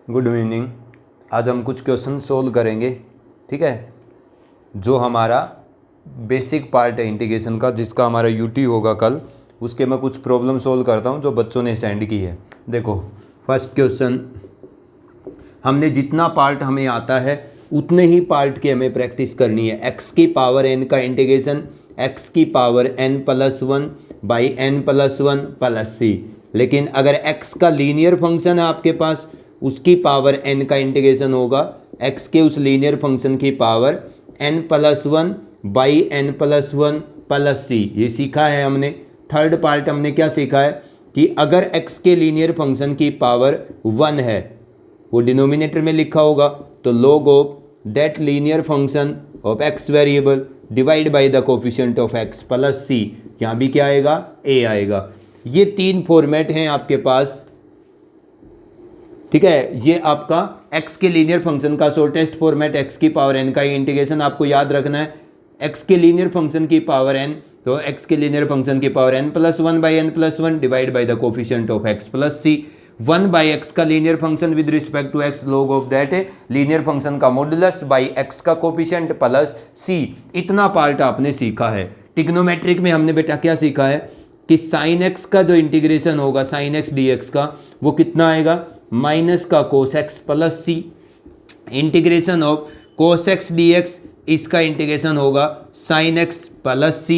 Good evening. आज हम कुछ क्वेश्चन सोल्व करेंगे, ठीक है। जो हमारा बेसिक पार्ट है इंटीग्रेशन का, जिसका हमारा यूटी होगा कल, उसके मैं कुछ प्रॉब्लम सोल्व करता हूँ जो बच्चों ने सेंड की है। देखो फर्स्ट क्वेश्चन, हमने जितना पार्ट हमें आता है उतने ही पार्ट की हमें प्रैक्टिस करनी है। एक्स की पावर एन का इंटीग्रेशन एक्स की power n plus one by n plus one plus C. लेकिन अगर एक्स का लीनियर फंक्शन है आपके पास, उसकी पावर एन का इंटीग्रेशन होगा एक्स के उस लीनियर फंक्शन की power n plus one by n plus one plus सी। ये सीखा है हमने। थर्ड पार्ट हमने क्या सीखा है कि अगर एक्स के लीनियर फंक्शन की पावर वन है, वो डिनोमिनेटर में लिखा होगा, तो log of that linear function of x variable divide by the coefficient of x plus C. यहाँ भी क्या आएगा, ए आएगा। ये तीन फॉर्मेट हैं आपके पास, ठीक है। ये आपका एक्स के लीनियर फंक्शन का शॉर्टेस्ट फॉर्मेट, एक्स की पावर एन का इंटीग्रेशन आपको याद रखना है। एक्स के लीनियर फंक्शन की पावर एन, तो एक्स के लीनियर फंक्शन की power n plus one by n plus one divide by the coefficient of x plus C. One by x का linear function with respect to x, log of that linear function का modulus by x का coefficient plus सी। इतना part आपने सीखा है। Trigonometric में हमने बेटा क्या सीखा है कि साइन एक्स का जो इंटीग्रेशन होगा, साइन एक्स डी एक्स का, वो कितना आएगा, माइनस का cos x plus c. Integration of cos x d x, इसका इंटीग्रेशन होगा sine x plus c.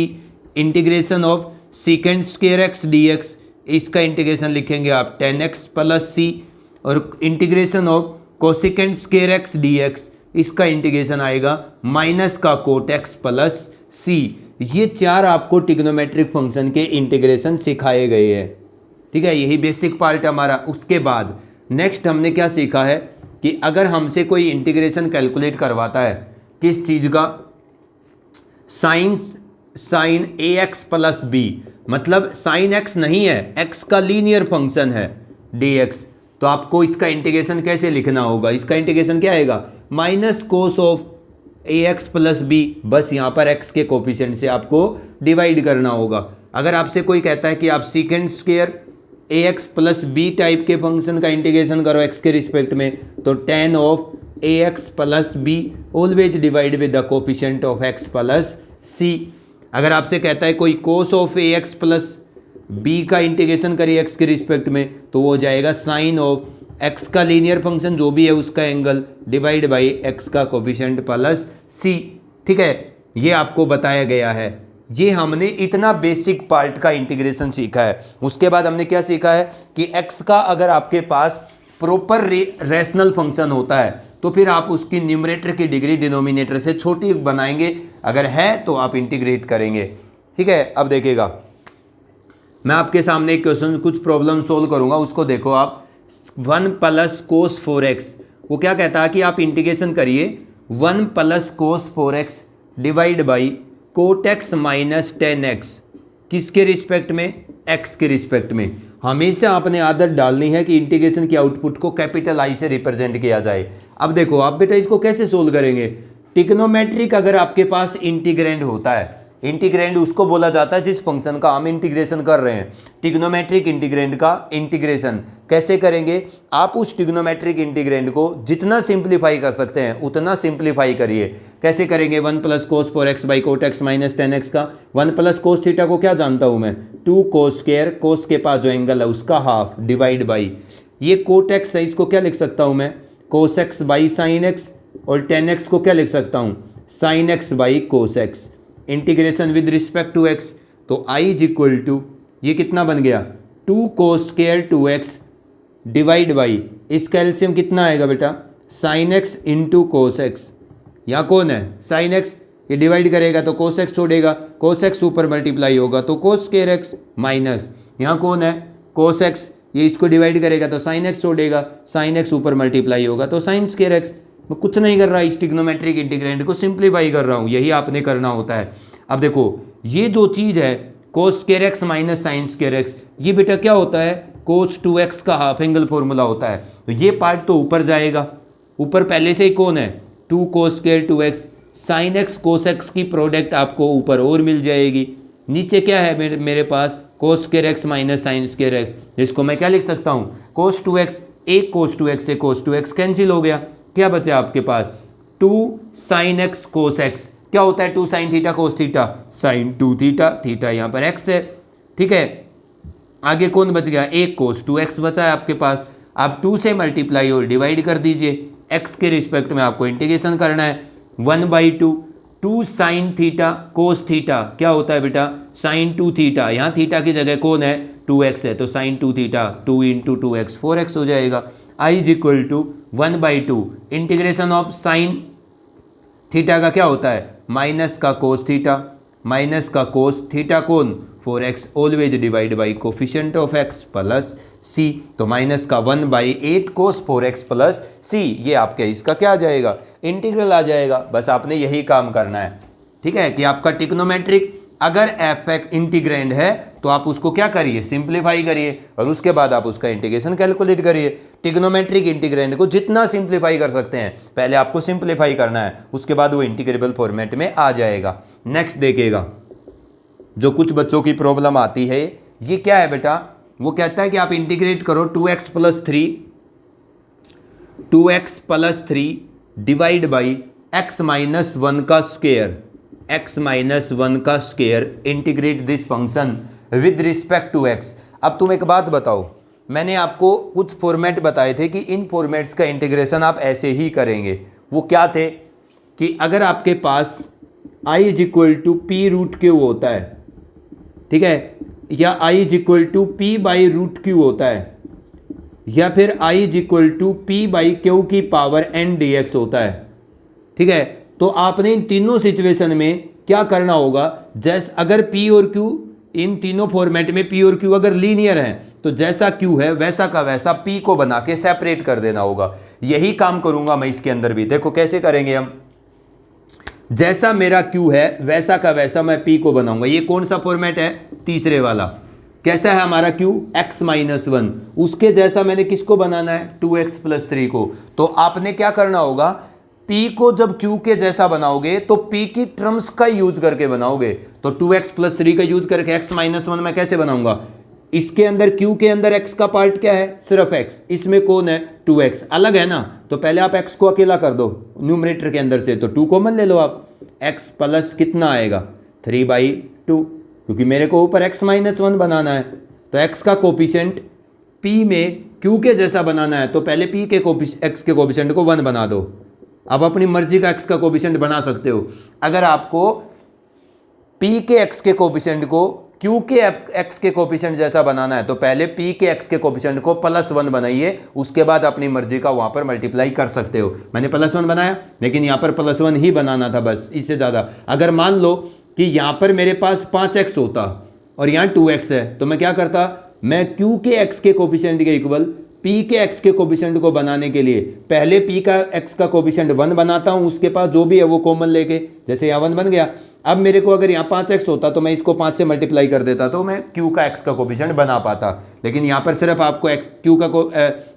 Integration of secant square x d x, इसका इंटीग्रेशन लिखेंगे आप टेन एक्स प्लस सी। और integration of cosecant square x d x, इसका integration आएगा minus का cot x plus सी। ये चार आपको ट्रिग्नोमेट्रिक फंक्शन के इंटीग्रेशन सिखाए गए हैं, ठीक है। यही बेसिक पार्ट हमारा। उसके बाद नेक्स्ट हमने क्या सीखा है कि अगर हमसे कोई इंटीग्रेशन कैलकुलेट करवाता है किस चीज़ का, साइन ए एक्स प्लस बी, मतलब साइन एक्स नहीं है, एक्स का लीनियर फंक्शन है डी एक्स, तो आपको इसका इंटीग्रेशन कैसे लिखना होगा। इसका इंटीग्रेशन क्या आएगा, minus cos of a x plus b. बस यहाँ पर एक्स के कोफिशिएंट से आपको डिवाइड करना होगा। अगर आपसे कोई कहता है कि आप secant square a x plus b type के फंक्शन का इंटीग्रेशन करो एक्स के रिस्पेक्ट में, तो tan of a x plus b always divide with the coefficient of x plus C. अगर आपसे कहता है कोई cos of a x plus b का इंटीग्रेशन करिए एक्स के रिस्पेक्ट में, तो वो हो जाएगा साइन ऑफ एक्स का लीनियर फंक्शन जो भी है उसका एंगल डिवाइड बाई एक्स का कोफिशिएंट प्लस सी, ठीक है। ये आपको बताया गया है। ये हमने इतना बेसिक पार्ट का इंटीग्रेशन सीखा है। उसके बाद हमने क्या सीखा है कि एक्स का अगर आपके पास प्रॉपर रैशनल फंक्शन होता है तो फिर आप उसकी न्यूमरेटर की डिग्री डिनोमिनेटर से छोटी बनाएंगे, अगर है तो आप इंटीग्रेट करेंगे, ठीक है। अब देखिएगा, मैं आपके सामने एक क्वेश्चन, कुछ प्रॉब्लम सोल्व करूंगा, उसको देखो आप। One plus cos four x, वो क्या कहता है कि आप इंटीग्रेशन करिए one plus cos four x divide by cot x minus tan x, किसके रिस्पेक्ट में, एक्स के रिस्पेक्ट में। हमेशा आपने आदत डालनी है कि इंटीग्रेशन की आउटपुट को कैपिटल आई से रिप्रेजेंट किया जाए। अब देखो आप बेटा इसको कैसे सोल्व करेंगे। ट्रिग्नोमेट्रिक अगर आपके पास इंटीग्रेंड होता है, इंटीग्रेंड उसको बोला जाता है जिस फंक्शन का हम इंटीग्रेशन कर रहे हैं। ट्रिग्नोमेट्रिक इंटीग्रेंड का इंटीग्रेशन कैसे करेंगे, आप उस ट्रिग्नोमेट्रिक इंटीग्रेंड को जितना सिंप्लीफाई कर सकते हैं उतना सिंप्लीफाई करिए। कैसे करेंगे, one plus cos four x by cot x minus tan x का, वन प्लस कोस थीटा को क्या जानता हूं मैं, टू कोस स्क्वायर, कोस के पास जो एंगल है उसका हाफ डिवाइड बाई, ये कोट एक्स है, इसको क्या लिख सकता हूं मैं, cos x by sine x, और टेन एक्स को क्या लिख सकता हूं, sine x by cos x. Integration with respect to x, तो आई इज इक्वल टू, ये कितना बन गया, two cos square two x divide by, इसका एलसीएम कितना आएगा बेटा, sine x into cos x. यहाँ कौन है, साइन एक्स, ये डिवाइड करेगा तो कोस एक्स छोड़ेगा, कोस एक्स ऊपर मल्टीप्लाई होगा तो कोस स्क्वायर एक्स, माइनस यहाँ कौन है, कोस एक्स, ये इसको डिवाइड करेगा तो साइन एक्स छोड़ेगा, साइन एक्स ऊपर मल्टीप्लाई होगा तो साइन स्क्वायर एक्स। मैं कुछ नहीं कर रहा, इस ट्रिग्नोमेट्रिक इंटीग्रेंड को सिंप्लीफाई कर रहा हूँ, यही आपने करना होता है। अब देखो ये जो चीज़ है कोस square x minus sine square x, ये बेटा क्या होता है, कोस टू एक्स का हाफ एंगल फॉर्मूला होता है। तो ये पार्ट तो ऊपर जाएगा, ऊपर पहले से ही कौन है, two cos square two x, sine x cos x की प्रोडक्ट आपको ऊपर और मिल जाएगी। नीचे क्या है मेरे पास, cos square x minus sine square x, जिसको मैं क्या लिख सकता हूँ, कोस टू एक्स। एक कोस टू एक्स से कोस टू एक्स कैंसिल हो गया, क्या बचा आपके पास 2 साइन एक्स कोस एक्स। क्या होता है 2 sine theta cos theta, sine 2 theta, theta यहाँ पर एक्स है, ठीक है। आगे कौन बच गया, एक कोस टू एक्स बचा है आपके पास। आप 2 से मल्टीप्लाई और डिवाइड कर दीजिए, एक्स के रिस्पेक्ट में आपको इंटीग्रेशन करना है। 1/2 2 साइन थीटा कोस थीटा, क्या होता है बेटा साइन 2 थीटा, यहाँ थीटा की जगह कौन है 2x है, तो साइन 2 थीटा 2 × 2x 4x हो जाएगा। I is equal to 1/2 integration of sine theta का क्या होता है माइनस का कोस थीटा, माइनस का कोस थीटा कौन 4x, always divide by coefficient of x plus c, तो माइनस का 1/8 कोस 4x प्लस c, ये आपके इसका क्या आ जाएगा इंटीग्रल आ जाएगा। बस आपने यही काम करना है, ठीक है, कि आपका ट्रिग्नोमेट्रिक अगर एफ एक्स इंटीग्रैंड है तो आप उसको क्या करिए सिंप्लीफाई करिए और उसके बाद आप उसका इंटीग्रेशन कैलकुलेट करिए। ट्रिग्नोमेट्रिक इंटीग्रैंड को जितना सिंप्लीफाई कर सकते हैं पहले आपको सिंप्लीफाई करना है, उसके बाद वो इंटीग्रेबल फॉर्मेट में आ जाएगा। नेक्स्ट देखिएगा, जो कुछ बच्चों की प्रॉब्लम आती है ये क्या है बेटा, वो कहता है कि आप इंटीग्रेट करो 2x plus 3 divide by x-1 का स्क्वायर, x-1 का square, integrate this function with respect to x। अब तुम एक बात बताओ, मैंने आपको कुछ फॉर्मेट बताए थे कि इन फॉर्मेट्स का इंटीग्रेशन आप ऐसे ही करेंगे। वो क्या थे कि अगर आपके पास i is equal to p root q होता है, ठीक है, या i is equal to p by root q होता है, या फिर i is equal to p by q की पावर n dx होता है, ठीक है, तो आपने इन तीनों सिचुएशन में क्या करना होगा, जैसे अगर p और q इन तीनों फॉर्मेट में p और q अगर लीनियर हैं तो जैसा q है वैसा का वैसा p को बना के सेपरेट कर देना होगा। यही काम करूंगा मैं इसके अंदर भी, देखो कैसे करेंगे हम, जैसा मेरा q है वैसा का वैसा मैं p को बनाऊंगा। ये कौन सा फॉर्मेट है, तीसरे वाला, कैसा है हमारा q x-1, उसके जैसा मैंने किसको बनाना है 2x + 3 को। तो आपने क्या करना होगा, p को जब q के जैसा बनाओगे तो p की टर्म्स का यूज करके बनाओगे, तो 2x + 3 का यूज करके x-1 मैं कैसे बनाऊंगा, इसके अंदर q के अंदर x का पार्ट क्या है सिर्फ x, इसमें कौन है 2x अलग है ना, तो पहले आप x को अकेला कर दो न्यूमरेटर के अंदर से, तो 2 कॉमन ले लो आप, x प्लस कितना आएगा 3/2, क्योंकि मेरे को ऊपर x-1 बनाना है, तो x का कोफिशिएंट p में q के जैसा बनाना है, तो पहले p के x के कोफिशिएंट को 1 बना दो। अब अपनी मर्जी का x का कोफिशिएंट बना सकते हो। अगर आपको p के x के कोफिशिएंट को q के x के कोफिशिएंट जैसा बनाना है तो पहले p के x के कोफिशिएंट को +1 बनाइए, उसके बाद अपनी मर्जी का वहाँ पर मल्टीप्लाई कर सकते हो। मैंने +1 बनाया, लेकिन यहाँ पर +1 ही बनाना था बस, इससे ज़्यादा। अगर मान लो कि यहाँ पर मेरे पास 5x होता और यहाँ 2x है, तो मैं क्या करता, मैं q के x के कोफिशिएंट के इक्वल p के x के कोफिशिएंट को बनाने के लिए पहले p का x का कोफिशिएंट 1 बनाता हूँ, उसके पास जो भी है वो कॉमन लेके, जैसे यहाँ 1 बन गया। अब मेरे को अगर यहाँ 5x होता तो मैं इसको 5 से मल्टीप्लाई कर देता तो मैं q का x का कोफिशिएंट बना पाता, लेकिन यहाँ पर सिर्फ आपको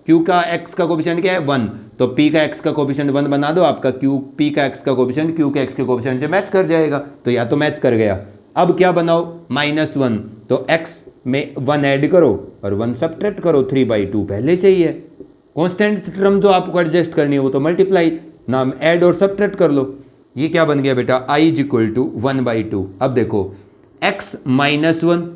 q का x का कोफिशिएंट क्या है 1, तो p का x का कोफिशिएंट 1 बना दो, आपका p का x का कोफिशिएंट q के x के कोफिशिएंट से मैच कर जाएगा। तो या तो मैच कर गया। अब क्या बनाओ -1, तो x में 1 ऐड करो और 1 सब्ट्रैक्ट करो, 3/2 पहले से ही है। कांस्टेंट टर्म जो आपको एडजस्ट करनी है वो तो मल्टीप्लाई ना ऐड और सब्ट्रैक्ट कर लो। ये क्या बन गया बेटा i इज इक्वल टू 1/2। अब देखो x-1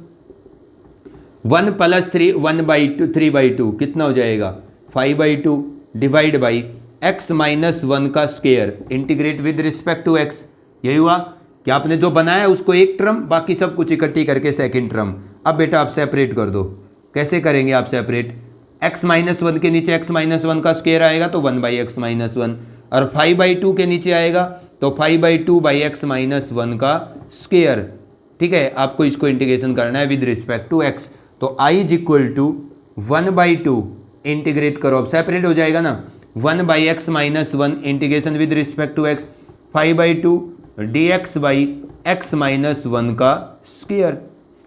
1 + 3 1/2 3/2 कितना हो जाएगा 5/2 डिवाइड बाई x-1 का square, integrate with respect to x। यही हुआ कि आपने जो बनाया उसको एक टर्म, बाकी सब कुछ इकट्ठी करके सेकंड टर्म। अब बेटा आप सेपरेट कर दो, कैसे करेंगे आप सेपरेट, x-1 के नीचे x-1 का स्क्वायर आएगा तो 1/x-1, और 5/2 के नीचे आएगा तो 5/2/x-1 का स्क्वायर। ठीक है, आपको इसको इंटीग्रेशन करना है विद रिस्पेक्ट टू x। तो i is equal to 1/2 integrate करो, अब सेपरेट हो जाएगा ना, 1/x-1 integration with respect to x, 5/2 dx/x-1 का स्क्वायर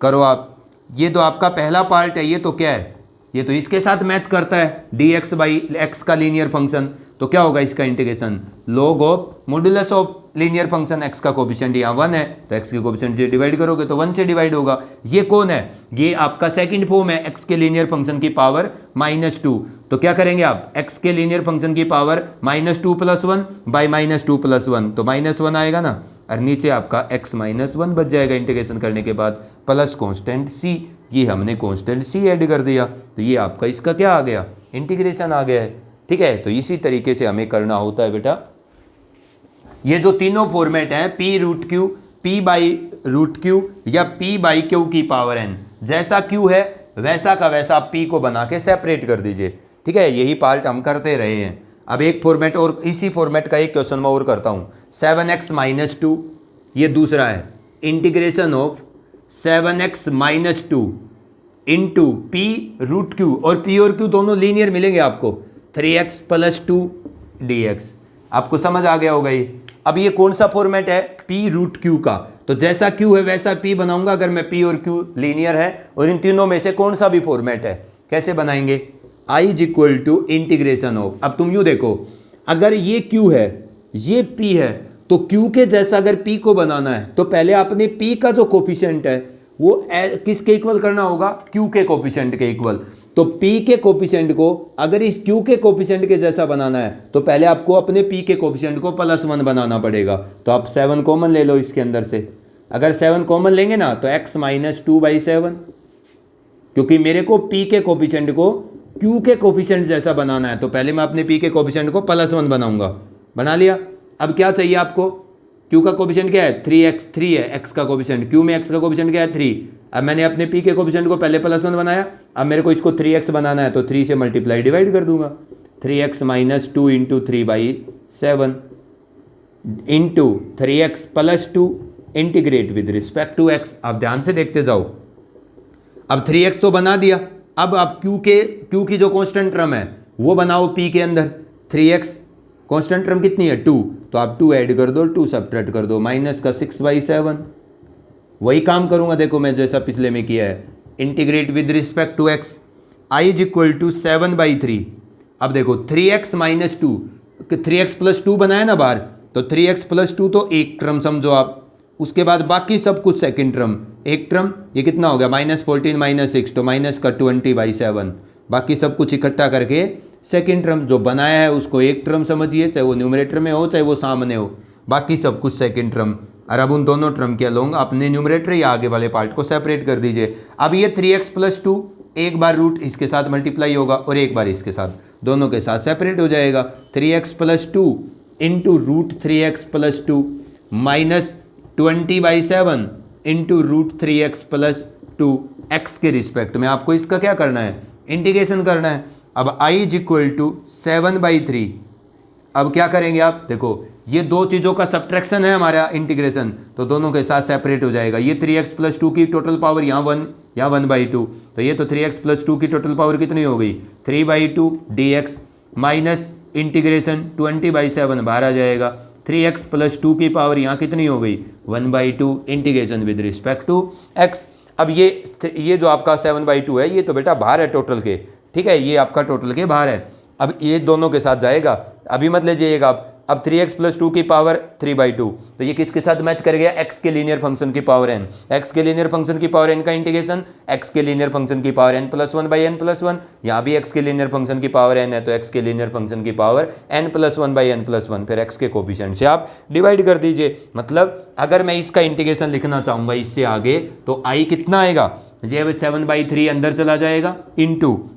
करो आप। ये तो आपका पहला पार्ट है, ये तो क्या है, ये तो इसके साथ मैच करता है dx/x का लीनियर फंक्शन, तो क्या होगा इसका integration log of modulus of linear function x का कोफिशिएंट यहाँ 1 है, तो x के कोफिशिएंट से डिवाइड करोगे तो 1 से डिवाइड होगा। ये कौन है, ये आपका सेकंड फॉर्म है x के लीनियर फंक्शन की पावर -2, तो क्या करेंगे आप, x के लीनियर फंक्शन की पावर -2 + 1 बाई -2 + 1, तो -1 आएगा ना, और नीचे आपका x - 1 बच जाएगा इंटीग्रेशन करने के बाद, प्लस कांस्टेंट c, ये हमने कांस्टेंट c ऐड कर दिया, तो ये आपका इसका क्या आ गया, इंटीग्रेशन आ गया है। ठीक है, तो इसी तरीके से हमें करना होता है बेटा। ये जो तीनों फॉर्मेट हैं, p√q, p/√q या p/q की पावर n, जैसा q है वैसा का वैसा p को बना के सेपरेट कर दीजिए। ठीक है, यही पार्ट हम करते रहे हैं। अब एक फॉर्मेट और, इसी फॉर्मेट का एक क्वेश्चन मैं और करता हूँ, 7x - 2, ये दूसरा है, integration of 7x - 2 into p√q, और p और q दोनों लीनियर मिलेंगे आपको, 3x + 2 dx। आपको समझ आ गया होगा ये। अब ये कौन सा फॉर्मेट है, p√q का, तो जैसा q है वैसा p बनाऊंगा अगर मैं p और q लीनियर है, और इन तीनों में से कौन सा भी फॉर्मेट है, कैसे बनाएंगे, i = इंटीग्रेशन ऑफ, अब तुम यूँ देखो, अगर ये q है ये p है, तो q के जैसा अगर p को बनाना है तो पहले आपने p का जो कोफिशिएंट है वो किसके इक्वल करना होगा, q के कोफिशिएंट के इक्वल। तो p के कोफिशिएंट को अगर इस q के कोफिशिएंट के जैसा बनाना है तो पहले आपको अपने p के कोफिशिएंट को +1 बनाना पड़ेगा। तो आप 7 कॉमन ले लो इसके अंदर से, अगर 7 कॉमन लेंगे ना तो x - 2/7, क्योंकि मेरे को p के कोफिशिएंट को q के कोफिशिएंट जैसा बनाना है, तो पहले मैं अपने p के कोफिशिएंट को +1 बनाऊंगा। बना लिया। अब क्या चाहिए आपको, q का कोफिशिएंट क्या है, 3x, 3 है x का कोफिशिएंट, q में x का कोफिशिएंट क्या है, 3। अब मैंने अपने p के कोफिशिएंट को पहले +1 बनाया, अब मेरे को इसको 3x बनाना है, तो 3 से मल्टीप्लाई डिवाइड कर दूंगा, 3x - 2 × 3/7 into 3x + 2 integrate with respect to x। आप ध्यान से देखते जाओ, अब 3x तो बना दिया, अब आप q की जो कांस्टेंट टर्म है वो बनाओ p के अंदर, 3x कांस्टेंट टर्म कितनी है, 2, तो आप 2 ऐड कर दो, 2 सब्ट्रैक्ट कर दो, -6/7। वही काम करूंगा, देखो मैं जैसा पिछले में किया है, integrate with respect to x, i = 7/3। अब देखो 3x - 2, 3x + 2 बनाया ना बाहर, तो 3x + 2 तो एक टर्म समझो आप, उसके बाद बाकी सब कुछ सेकंड टर्म, एक टर्म, ये कितना हो गया, -14 - 6, तो -20/7, बाकी सब कुछ इकट्ठा करके सेकंड टर्म जो बनाया है उसको एक टर्म समझिए, चाहे वो न्यूमरेटर में हो चाहे वो सामने हो, बाकी सब कुछ सेकंड टर्म। और अब उन दोनों टर्म के लोग अपने न्यूमरेटर या आगे वाले पार्ट को सेपरेट कर दीजिए। अब ये 3x + 2 एक बार रूट इसके साथ मल्टीप्लाई होगा और एक बार इसके साथ, दोनों के साथ सेपरेट हो जाएगा, 3x + 2 into √3x + 2 -20/7 into √3x + 2 x के रिस्पेक्ट में आपको इसका क्या करना है, इंटीग्रेशन करना है। अब i = 7/3। अब क्या करेंगे आप, देखो ये दो चीज़ों का सब्ट्रैक्शन है हमारा इंटीग्रेशन, तो दोनों के साथ सेपरेट हो जाएगा। ये 3x + 2 की टोटल पावर यहाँ 1 या 1/2, तो ये तो 3x + 2 की टोटल पावर कितनी हो गई, 3/2 dx माइनस इंटीग्रेशन 20/7 बाहर आ जाएगा, 3x + 2 की पावर यहाँ कितनी हो गई, 1/2 integration with respect to x। अब ये जो आपका 7/2 है ये तो बेटा बाहर है टोटल के, ठीक है, ये आपका टोटल के बाहर है। अब ये दोनों के साथ जाएगा, अभी मत ले जाइएगा आप। अब 3x + 2 की पावर 3/2, तो ये किसके साथ मैच कर गया, x के लीनियर फंक्शन की पावर n, x के लीनियर फंक्शन की पावर n का इंटीग्रेशन x के लीनियर फंक्शन की पावर n+1/n+1, यहाँ भी x के लीनियर फंक्शन की पावर n है तो x के लीनियर फंक्शन की पावर n+1/n+1, फिर x के कोफिशिएंट से आप डिवाइड कर दीजिए। मतलब अगर मैं इसका इंटीग्रेशन लिखना चाहूँगा इससे आगे, तो i कितना आएगा, ये 7/3 अंदर चला जाएगा इंटू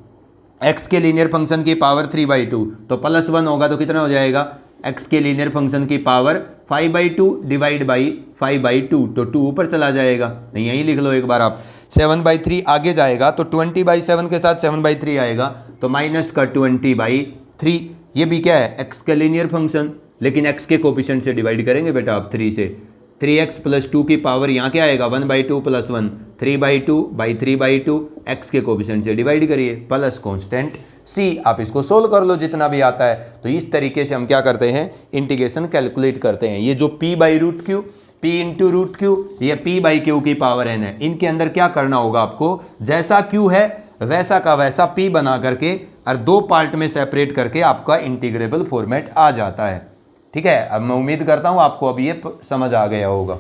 x के लीनियर फंक्शन की पावर 3/2, तो +1 होगा तो कितना हो जाएगा, x के लीनियर फंक्शन की पावर 5/2 डिवाइड बाई 5/2, तो 2 ऊपर चला जाएगा, नहीं यहीं लिख लो एक बार आप, 7/3 आगे जाएगा तो 20/7 के साथ 7/3 आएगा, तो -20/3। ये भी क्या है, x का लीनियर फंक्शन, लेकिन x के कोफिशिएंट से डिवाइड करेंगे बेटा आप 3 से, 3x + 2 की पावर यहाँ क्या आएगा, 1/2 + 1, 3/2/3/2, x के कोफिशिएंट से डिवाइड करिए, प्लस कांस्टेंट c। आप इसको सोल्व कर लो जितना भी आता है। तो इस तरीके से हम क्या करते हैं, इंटीग्रेशन कैलकुलेट करते हैं। ये जो p/√q, p × √q, ये p/q की पावर n है, इनके अंदर क्या करना होगा आपको, जैसा q है वैसा का वैसा p बना करके और दो पार्ट में सेपरेट करके आपका इंटीग्रेबल फॉर्मेट आ जाता है। ठीक है, अब मैं उम्मीद करता हूं आपको अब ये समझ आ गया होगा।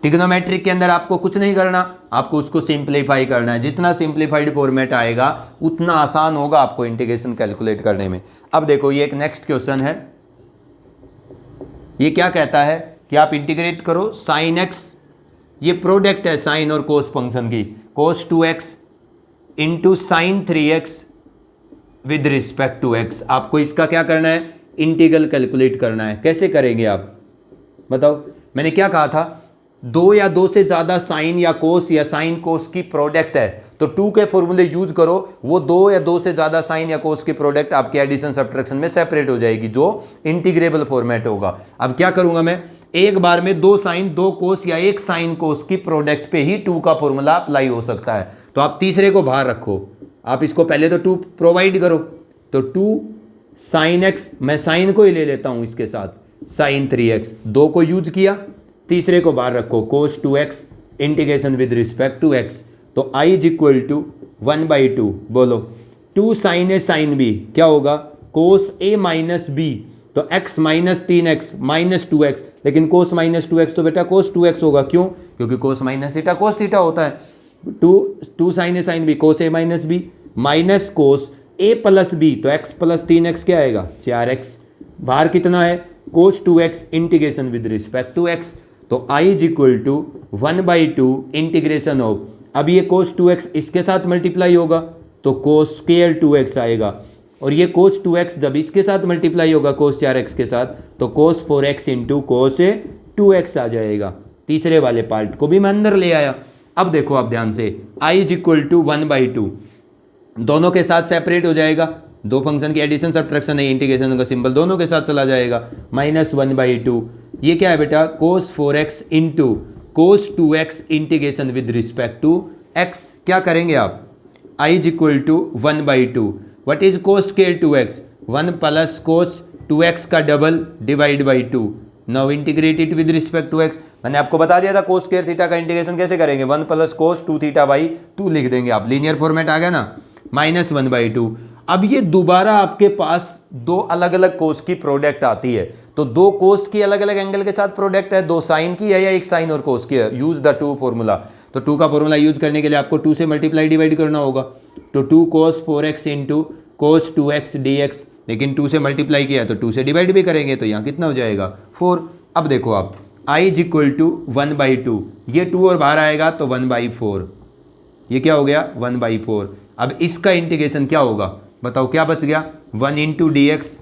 ट्रिग्नोमेट्रिक के अंदर आपको कुछ नहीं करना, आपको उसको सिंप्लीफाई करना है। जितना सिंप्लीफाइड फॉर्मेट आएगा उतना आसान होगा आपको इंटीग्रेशन कैलकुलेट करने में। अब देखो ये एक नेक्स्ट क्वेश्चन है, ये क्या कहता है कि आप इंटीग्रेट करो साइन एक्स, ये प्रोडक्ट है साइन और कोस फंक्शन की, cos 2x into sine 3x with respect to x। आपको इसका क्या करना है, इंटीग्रल कैलकुलेट करना है। कैसे करेंगे आप बताओ। मैंने क्या कहा था, दो या दो से ज़्यादा साइन या साइन कोस की प्रोडक्ट है तो 2 के फॉर्मूले यूज करो, वो दो या दो से ज़्यादा साइन या कोस की प्रोडक्ट आपके एडिशन सब्ट्रैक्शन में सेपरेट हो जाएगी, जो इंटीग्रेबल फॉर्मेट होगा। अब क्या करूंगा मैं, एक बार में दो साइन दो कोस या एक साइन कोस की प्रोडक्ट पे ही 2 का फॉर्मूला अप्लाई हो सकता है। तो आप तीसरे को बाहर रखो, आप इसको पहले तो 2 प्रोवाइड करो, तो 2 साइन एक्स, मैं साइन को ही ले लेता हूं इसके साथ, साइन 3x, 2 को यूज किया, तीसरे को बाहर रखो, cos 2x integration with respect to x। तो i इज इक्वल टू 1/2, बोलो 2 साइन ए साइन बी क्या होगा, कोस ए माइनस बी, तो x minus 3x minus 2x, लेकिन कोस माइनस 2x तो बेटा कोस 2x होगा, क्यों, क्योंकि cos minus theta cos theta होता है। 2 sine a sine b cos a minus b minus cos a plus b, तो x प्लस 3x क्या आएगा 4x, बाहर कितना है cos 2x integration with respect to x। तो i is equal to 1/2 integration of, अब ये कोस 2x इसके साथ मल्टीप्लाई होगा तो कोस स्क्वायर 2x आएगा, और ये कोस 2x जब इसके साथ मल्टीप्लाई होगा कोस 4x के साथ तो कोस 4x इंटू कोस 2x आ जाएगा। तीसरे वाले पार्ट को भी मैं अंदर ले आया। अब देखो आप ध्यान से, i इज इक्वल टू 1/2 दोनों के साथ सेपरेट हो जाएगा, दो फंक्शन की एडिशन सब्ट्रैक्शन है, इंटीग्रेशन का सिंबल दोनों के साथ चला जाएगा, माइनस 1/2, ये क्या है बेटा cos 4x into cos 2x integration with respect to x। क्या करेंगे आप, i is equal to 1/2, what is cos square 2x, 1 plus cos 2x का double divide by 2, now integrate it with respect to x। मैंने आपको बता दिया था cos square theta का इंटीग्रेशन कैसे करेंगे, 1 प्लस कोस 2 थीटा बाई 2 लिख देंगे आप, लीनियर फॉर्मेट आ गया ना, माइनस 1/2। अब ये दोबारा आपके पास दो अलग अलग कोस की प्रोडक्ट आती है, तो दो कोस की अलग अलग एंगल के साथ प्रोडक्ट है, दो साइन की है या एक साइन और कोस की है, यूज द 2 फॉर्मूला। तो 2 का फॉर्मूला यूज करने के लिए आपको 2 से मल्टीप्लाई डिवाइड करना होगा, तो 2 cos 4x into cos 2x dx, लेकिन 2 से मल्टीप्लाई किया तो 2 से डिवाइड भी करेंगे तो यहाँ कितना हो जाएगा 4। अब देखो आप i इज इक्वल टू 1/2, ये 2 और बाहर आएगा तो 1/4, ये क्या हो गया 1/4। अब इसका इंटीग्रेशन क्या होगा बताओ, क्या बच गया 1 into d x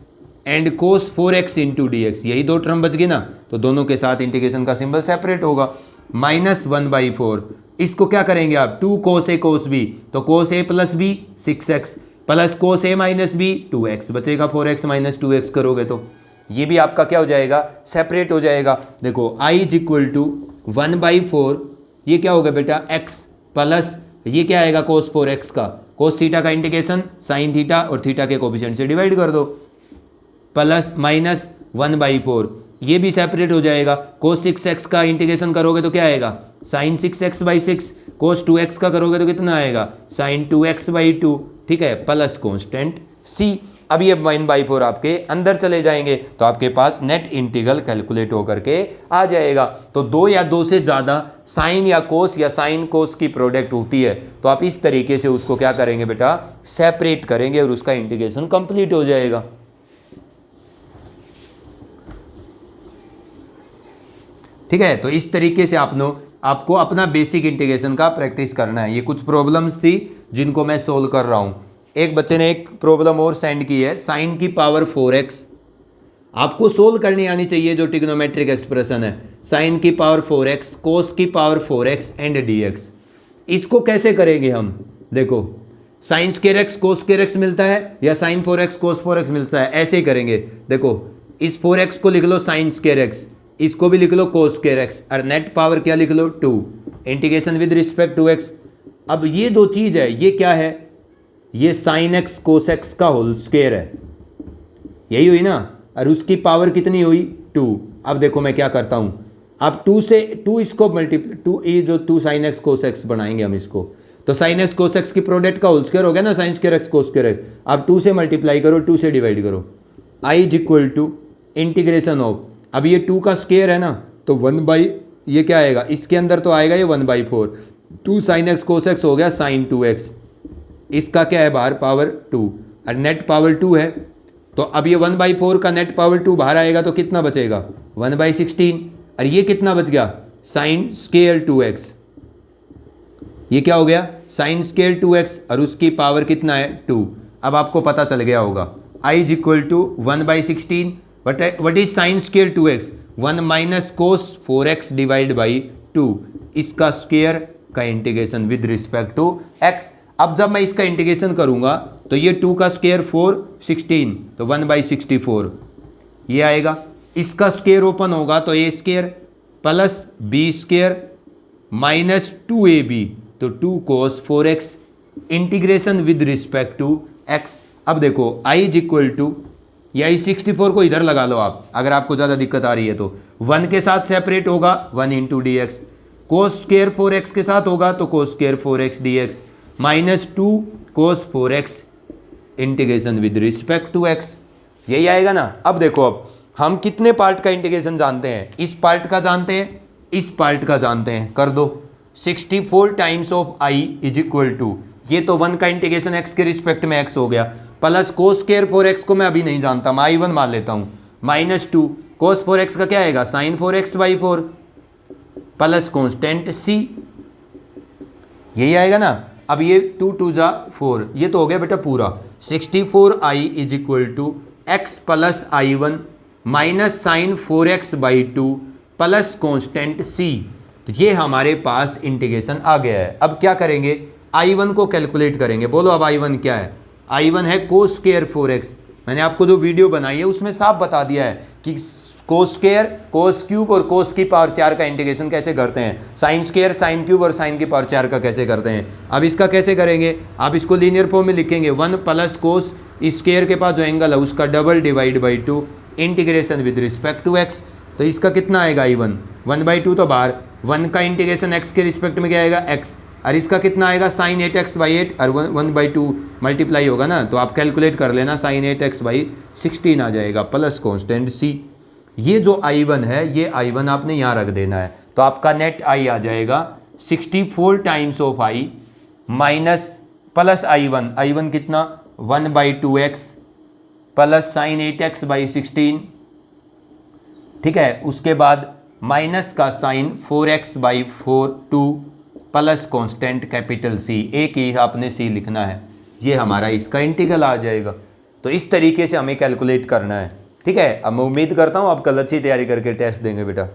and cos 4x into d x, यही दो टर्म बच गई ना, तो दोनों के साथ इंटीग्रेशन का सिंबल सेपरेट होगा, माइनस 1/4। इसको क्या करेंगे आप 2 कोस ए कोस बी, तो cos a plus b 6x plus cos a minus b 2x बचेगा, 4x माइनस 2x करोगे तो ये भी आपका क्या हो जाएगा सेपरेट हो जाएगा। देखो i इज इक्वल टू 1/4, ये क्या होगा बेटा x प्लस ये क्या आएगा कोस 4x का, कोस थीटा का इंटीग्रेशन साइन थीटा और थीटा के कोफिशिएंट से डिवाइड कर दो, प्लस माइनस 1/4, ये भी सेपरेट हो जाएगा। कोस 6x का इंटीग्रेशन करोगे तो क्या आएगा साइन 6x/6, कोस 2x का करोगे तो कितना आएगा साइन 2x/2, ठीक है, प्लस कॉन्स्टेंट c। अब ये 1/4 आपके अंदर चले जाएंगे तो आपके पास नेट इंटीग्रल कैलकुलेट होकर के आ जाएगा। तो दो या दो से ज़्यादा साइन या साइन कोस की प्रोडक्ट होती है तो आप इस तरीके से उसको क्या करेंगे बेटा सेपरेट करेंगे और उसका इंटीग्रेशन कंप्लीट हो जाएगा। ठीक है, तो इस तरीके से आपको अपना बेसिक इंटीग्रेशन का प्रैक्टिस करना है। ये कुछ प्रॉब्लम्स थी जिनको मैं सोल्व कर रहा हूँ। एक बच्चे ने एक प्रॉब्लम और सेंड की है, साइन की पावर 4x आपको सोल्व करनी आनी चाहिए, जो ट्रिग्नोमेट्रिक एक्सप्रेशन है साइन की पावर 4x कोस की पावर 4x एंड dx। इसको कैसे करेंगे हम, देखो साइन स्क्वायर एक्स कोस स्क्वायर एक्स मिलता है या साइन 4x कोस 4x मिलता है, ऐसे ही करेंगे। देखो इस 4x को लिख लो साइन स्क्वायर एक्स, इसको भी लिख लो कोस स्क्वायर एक्स, और नेट पावर क्या लिख लो 2 integration with respect to x। अब ये दो चीज़ है, ये क्या है, ये साइन एक्स कोस एक्स का होल स्क्वायर है, यही हुई ना, और उसकी पावर कितनी हुई 2। अब देखो मैं क्या करता हूँ, अब 2 से 2 इसको मल्टीप्लाई 2 ये जो 2 साइन एक्स कोस एक्स बनाएंगे हम इसको, तो साइन एक्स कोस एक्स की प्रोडक्ट का होल स्क्वायर हो गया ना साइन स्क्वायर एक्स कोस स्क्वायर एक्स। अब 2 से मल्टीप्लाई करो 2 से डिवाइड करो, i is equal to integration of, अब ये 2 का स्क्वायर है ना तो 1/, ये क्या आएगा, इसके अंदर तो आएगा ये 1/4, 2 sin x cos x हो गया sin 2x, इसका क्या है बाहर पावर 2 और नेट पावर 2 है, तो अब ये 1/4 का नेट पावर 2 बाहर आएगा तो कितना बचेगा 1/16, और ये कितना बच गया साइन स्केयर 2x, ये क्या हो गया साइन स्केयर 2x और उसकी पावर कितना है 2। अब आपको पता चल गया होगा I is equal to 1/16, what is sine square 2x 1 minus cos 4x divide by 2, इसका स्केयर का integration with respect to x। अब जब मैं इसका इंटीग्रेशन करूंगा तो ये 2 का स्केयर 4 16 तो 1/64 ये आएगा, इसका स्केयर ओपन होगा तो a square plus b square minus 2ab तो 2 cos 4x integration with respect to x। अब देखो I इज इक्वल टू, या इस 64 को इधर लगा लो आप अगर आपको ज़्यादा दिक्कत आ रही है तो 1 के साथ सेपरेट होगा 1 into d x, cos square 4x के साथ होगा तो cos square 4x dx minus 2 cos 4x integration with respect to x, यही आएगा ना। अब देखो अब हम कितने पार्ट का इंटीग्रेशन जानते हैं, इस पार्ट का जानते हैं, इस पार्ट का जानते हैं, कर दो 64 times of I is equal to, ये तो 1 का इंटीग्रेशन x के रिस्पेक्ट में x हो गया, प्लस कोस स्केयर 4x को मैं अभी नहीं जानता, मैं I1 मान लेता हूँ, माइनस 2 कोस 4x का क्या आएगा sign 4x/4 plus constant c, यही आएगा ना। अब ये 2 2 जा 4, ये तो हो गया बेटा पूरा 64I is equal to x plus I1 minus sine 4x/2 plus constant c, तो ये हमारे पास इंटीग्रेशन आ गया है। अब क्या करेंगे I1 को कैलकुलेट करेंगे, बोलो अब I1 क्या है, I1 है कोस स्केयर 4x, मैंने आपको जो वीडियो बनाई है उसमें साफ बता दिया है कि कोस स्केयर कोस क्यूब और कोस की पावर 4 का इंटीग्रेशन कैसे करते हैं, साइन स्केयर साइन क्यूब और साइन की पावर 4 का कैसे करते हैं। अब इसका कैसे करेंगे, आप इसको लीनियर फॉर्म में लिखेंगे 1 प्लस कोस स्केयर के पास जो एंगल है उसका double divide by 2 integration with respect to x, तो इसका कितना आएगा I1 1/2 तो बाहर, 1 का इंटीग्रेशन x के रिस्पेक्ट में क्या आएगा x, और इसका कितना आएगा साइन 8x/8 और 1/2 मल्टीप्लाई होगा ना, तो आप कैलकुलेट कर लेना साइन 8x/16 आ जाएगा प्लस कॉन्स्टेंट c। ये जो I1 है ये I1 आपने यहाँ रख देना है, तो आपका नेट I आ जाएगा 64 times of I minus plus I1 कितना 1/2x प्लस साइन 8x/16, ठीक है, उसके बाद माइनस का sine 4x/4 2 plus constant capital C, एक ही आपने C लिखना है, ये हमारा इसका इंटीग्रल आ जाएगा। तो इस तरीके से हमें कैलकुलेट करना है, ठीक है। अब मैं उम्मीद करता हूँ आप कल अच्छी तैयारी करके टेस्ट देंगे बेटा।